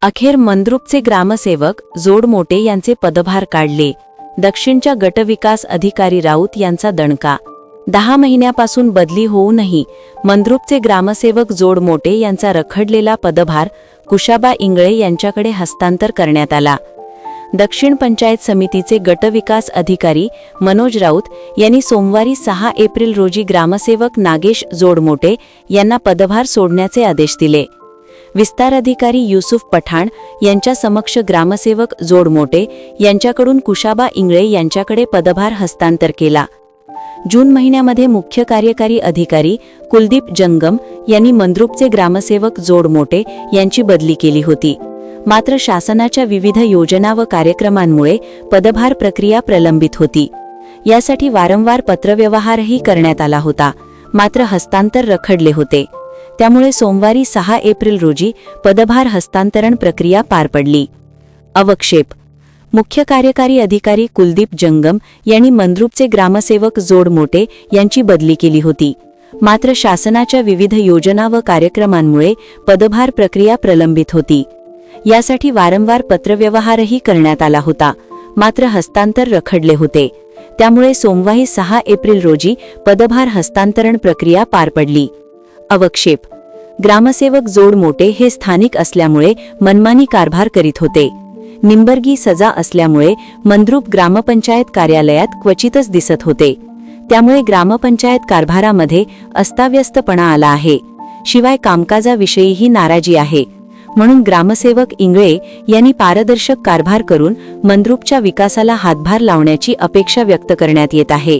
अखेर मंद्रुपचे ग्रामसेवक जोडमोटे यांचे पदभार काढले. दक्षिणच्या गटविकास अधिकारी राऊत यांचा दणका. 10 महिन्यापासून बदली होऊनही मंद्रुपचे ग्रामसेवक जोडमोटे यांचा रखडलेला पदभार कुशाबा इंगळे यांच्याकडे हस्तांतर करण्यात आला. दक्षिण पंचायत समितीचे गटविकास अधिकारी मनोज राऊत यांनी सोमवारी 6 एप्रिल रोजी ग्रामसेवक नागेश जोडमोटे यांना पदभार सोडण्याचे आदेश दिले. विस्तार अधिकारी युसुफ पठाण यांच्या समक्ष ग्रामसेवक जोडमोटे यांच्याकडून कुशाबा इंगळे यांच्याकडे पदभार हस्तांतर केला. जून महिन्यामध्ये मुख्य कार्यकारी अधिकारी कुलदीप जंगम यांनी मंद्रुपचे ग्रामसेवक जोडमोटे यांची बदली केली होती. मात्र शासनाच्या विविध योजना व कार्यक्रमांमुळे पदभार प्रक्रिया प्रलंबित होती. यासाठी वारंवार पत्रव्यवहारही करण्यात आला होता, मात्र हस्तांतर रखडले होते. त्यामुळे सोमवारी 6 एप्रिल रोजी पदभार हस्तांतरण प्रक्रिया पार पडली. अवक्षेप. मुख्य कार्यकारी अधिकारी कुलदीप जंगम यांनी मंद्रुपचे ग्रामसेवक जोडमोटे यांची बदली केली होती. मात्र शासनाच्या विविध योजना व कार्यक्रमांमुळे पदभार प्रक्रिया प्रलंबित होती. यासाठी वारंवार पत्रव्यवहारही करण्यात आला होता, मात्र हस्तांतर रखडले होते. त्यामुळे सोमवारी 6 एप्रिल रोजी पदभार हस्तांतरण प्रक्रिया पार पडली. अवक्षेप. ग्रामसेवक जोडमोटे हे स्थानिक असल्यामुळे मनमानी कारभार करीत होते. निंबर्गी सजा असल्यामुळे मंद्रुप ग्रामपंचायत कार्यालयात क्वचितच दिसत होते. त्यामुळे ग्रामपंचायत कारभारामध्ये अस्ताव्यस्तपणा आला आहे. शिवाय कामकाजाविषयीही नाराजी आहे. म्हणून ग्रामसेवक इंगळे यांनी पारदर्शक कारभार करून मंद्रुपच्या विकासाला हातभार लावण्याची अपेक्षा व्यक्त करण्यात येत आहे.